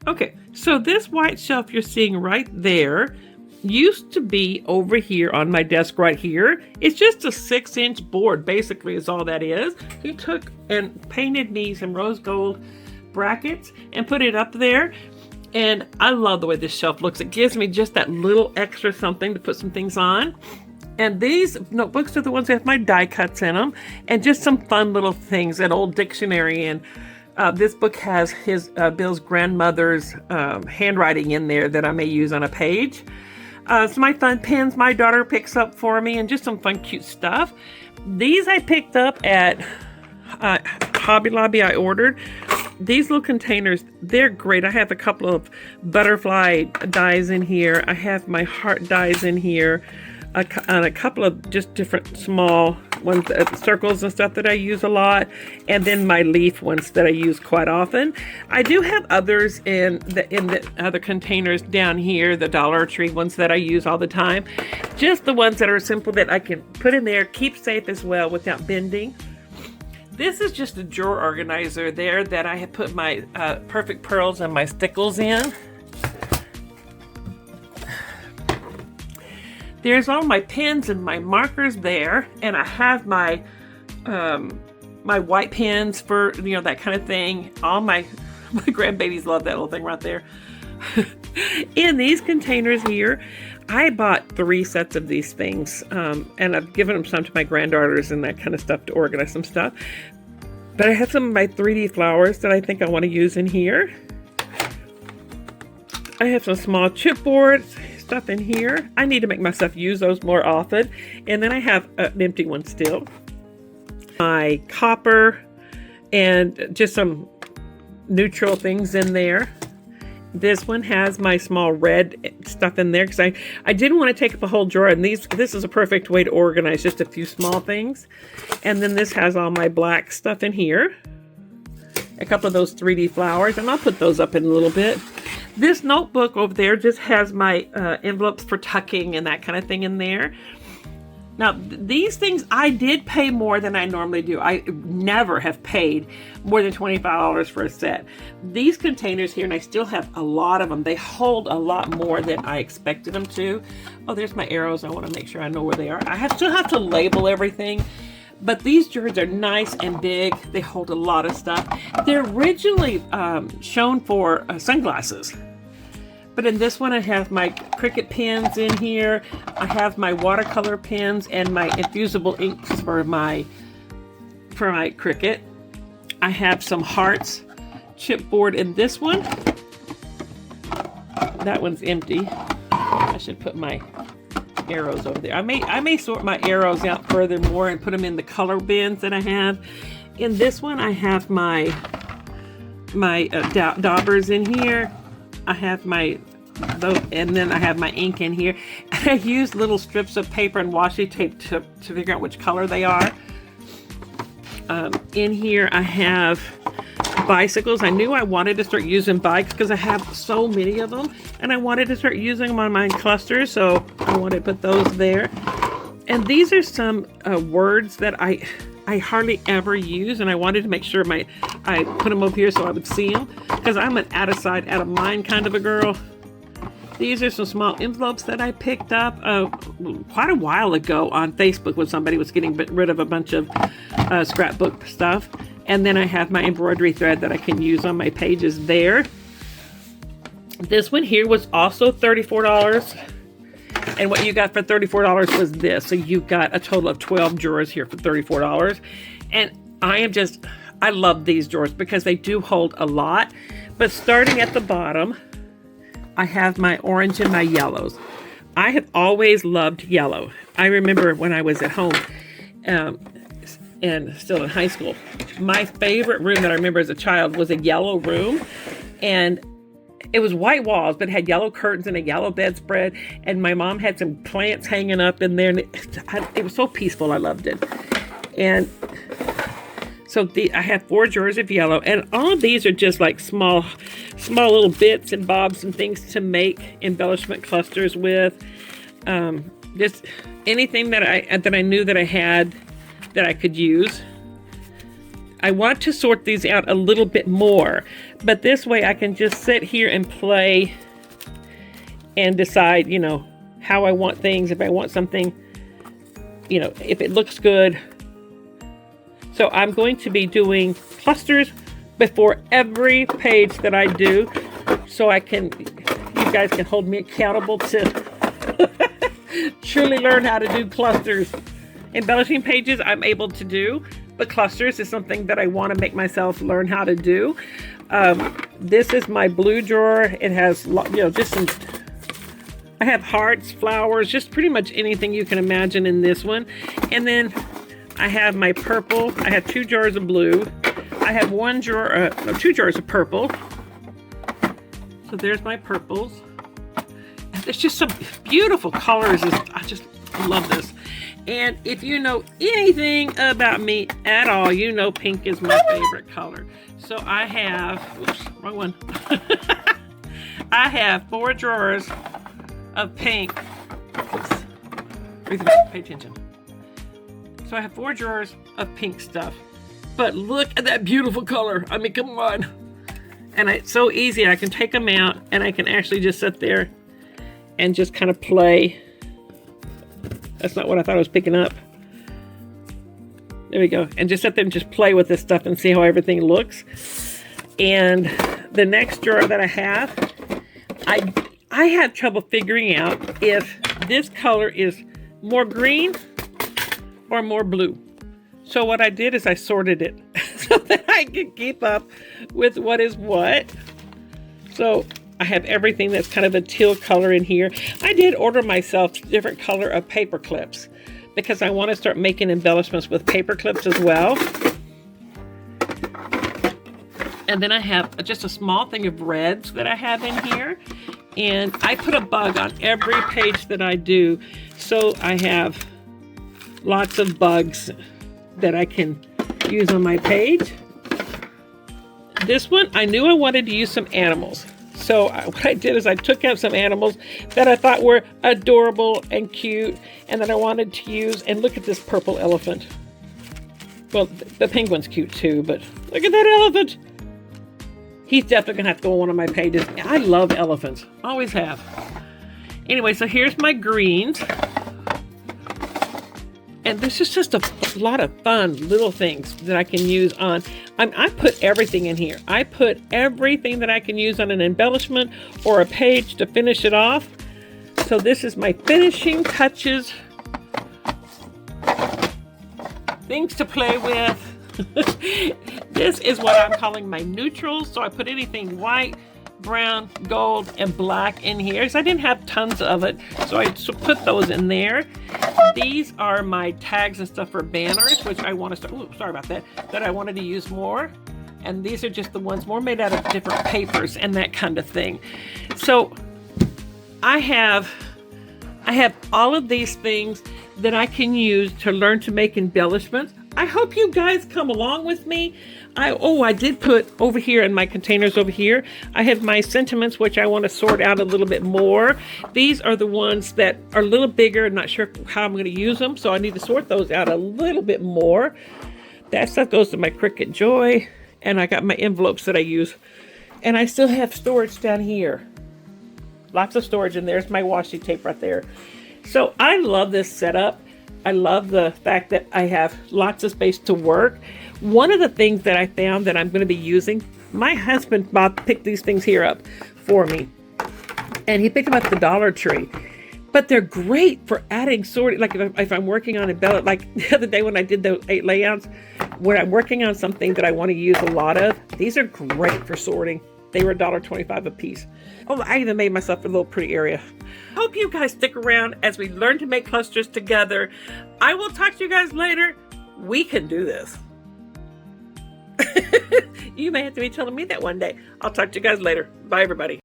Okay, so this white shelf you're seeing right there used to be over here on my desk right here. It's just a 6-inch board, basically, is all that is. He took and painted me some rose gold brackets and put it up there. And I love the way this shelf looks. It gives me just that little extra something to put some things on. And these notebooks are the ones that have my die cuts in them and just some fun little things, an old dictionary. And this book has Bill's grandmother's handwriting in there that I may use on a page. Some my fun pens my daughter picks up for me and just some fun, cute stuff. These I picked up at Hobby Lobby. I ordered these little containers. They're great. I have a couple of butterfly dies in here. I have my heart dies in here. And a couple of just different small ones, circles and stuff that I use a lot, and then my leaf ones that I use quite often. I do have others in the other containers down here, the Dollar Tree ones that I use all the time. Just the ones that are simple that I can put in there, keep safe as well without bending. This is just a drawer organizer there that I have put my perfect pearls and my stickles in. There's all my pens and my markers there, and I have my my white pens for, you know, that kind of thing. All my grandbabies love that little thing right there. In these containers here, I bought 3 sets of these things, and I've given them some to my granddaughters and that kind of stuff to organize some stuff. But I have some of my 3D flowers that I think I want to use in here. I have some small chipboards stuff in here. I need to make myself use those more often. And then I have an empty one still. My copper and just some neutral things in there. This one has my small red stuff in there because I didn't want to take up a whole drawer, and this is a perfect way to organize just a few small things. And then this has all my black stuff in here. A couple of those 3D flowers, and I'll put those up in a little bit. This notebook over there just has my envelopes for tucking and that kind of thing in there. Now, these things, I did pay more than I normally do. I never have paid more than $25 for a set. These containers here, and I still have a lot of them, they hold a lot more than I expected them to. Oh, there's my arrows. I want to make sure I know where they are. I still have to label everything. But these drawers are nice and big. They hold a lot of stuff. They're originally shown for sunglasses. But in this one, I have my Cricut pens in here. I have my watercolor pens and my infusible inks for my Cricut. I have some hearts chipboard in this one. That one's empty. I should put my arrows over there. I may sort my arrows out furthermore and put them in the color bins that I have. In this one, I have my daubers in here. I have and then I have my ink in here. And I use little strips of paper and washi tape to figure out which color they are. In here, I have bicycles. I knew I wanted to start using bikes because I have so many of them, and I wanted to start using them on my clusters, so I wanted to put those there. And these are some words that I hardly ever use, and I wanted to make sure I put them up here so I would see them, because I'm an out of sight, out of mind kind of a girl. These are some small envelopes that I picked up quite a while ago on Facebook when somebody was getting rid of a bunch of scrapbook stuff. And then I have my embroidery thread that I can use on my pages there. This one here was also $34. And what you got for $34 was this. So you got a total of 12 drawers here for $34. And I love these drawers because they do hold a lot. But starting at the bottom, I have my orange and my yellows. I have always loved yellow. I remember when I was at home and still in high school, my favorite room that I remember as a child was a yellow room. And it was white walls, but it had yellow curtains and a yellow bedspread. And my mom had some plants hanging up in there. And it was so peaceful. I loved it. And so I have 4 drawers of yellow. And all of these are just like small little bits and bobs and things to make embellishment clusters with. Just anything that I knew that I had that I could use. I want to sort these out a little bit more, But this way I can just sit here and play and decide, you know, how I want things, if I want something, you know, if it looks good. So I'm going to be doing clusters before every page that I do, so I can, you guys can hold me accountable to truly learn how to do clusters. Embellishing pages I'm able to do, but clusters is something that I want to make myself learn how to do. This is my blue drawer. It has, you know, just some, I have hearts, flowers, just pretty much anything you can imagine in this one. And then I have my purple. I have 2 jars of blue. I have 1 drawer, no, 2 jars of purple. So there's my purples. And there's just some beautiful colors. I just love this. And if you know anything about me at all, you know pink is my favorite color. So I have, oops, wrong one. I have 4 drawers of pink. Oops. Pay attention. So I have 4 drawers of pink stuff. But look at that beautiful color. I mean, come on. And it's so easy. I can take them out and I can actually just sit there and just kind of play. That's not what I thought I was picking up. There we go. And just sit there and just play with this stuff and see how everything looks. And the next drawer that I have, I had trouble figuring out if this color is more green or more blue. So what I did is I sorted it so that I could keep up with what is what. So I have everything that's kind of a teal color in here. I did order myself different color of paper clips because I want to start making embellishments with paper clips as well. And then I have just a small thing of reds that I have in here. And I put a bug on every page that I do. So I have lots of bugs that I can use on my page. This one, I knew I wanted to use some animals. So what I did is I took out some animals that I thought were adorable and cute and that I wanted to use. And look at this purple elephant. Well, the penguin's cute too, but look at that elephant. He's definitely gonna have to go on one of my pages. I love elephants, always have. Anyway, so here's my greens. And this is just a lot of fun little things that I can use on. I put everything in here. I put everything that I can use on an embellishment or a page to finish it off. So this is my finishing touches. Things to play with. This is what I'm calling my neutrals. So I put anything white, brown, gold, and black in here. So I didn't have tons of it, so I put those in there. These are my tags and stuff for banners, which I want to start, ooh, sorry about that I wanted to use more. And these are just the ones more made out of different papers and that kind of thing. So I have all of these things that I can use to learn to make embellishments. I hope you guys come along with me. I did put over here in my containers over here, I have my sentiments, which I want to sort out a little bit more. These are the ones that are a little bigger. I'm not sure how I'm going to use them, so I need to sort those out a little bit more. That stuff goes to my Cricut Joy, and I got my envelopes that I use. And I still have storage down here. Lots of storage, and there's my washi tape right there. So I love this setup. I love the fact that I have lots of space to work. One of the things that I found that I'm going to be using, my husband picked these things here up for me. And he picked them up at the Dollar Tree. But they're great for adding sorting. Like if I'm working on like the other day when I did those 8 layouts, when I'm working on something that I want to use a lot of, these are great for sorting. They were $1.25 a piece. Oh, I even made myself a little pretty area. Hope you guys stick around as we learn to make clusters together. I will talk to you guys later. We can do this. You may have to be telling me that one day. I'll talk to you guys later. Bye, everybody.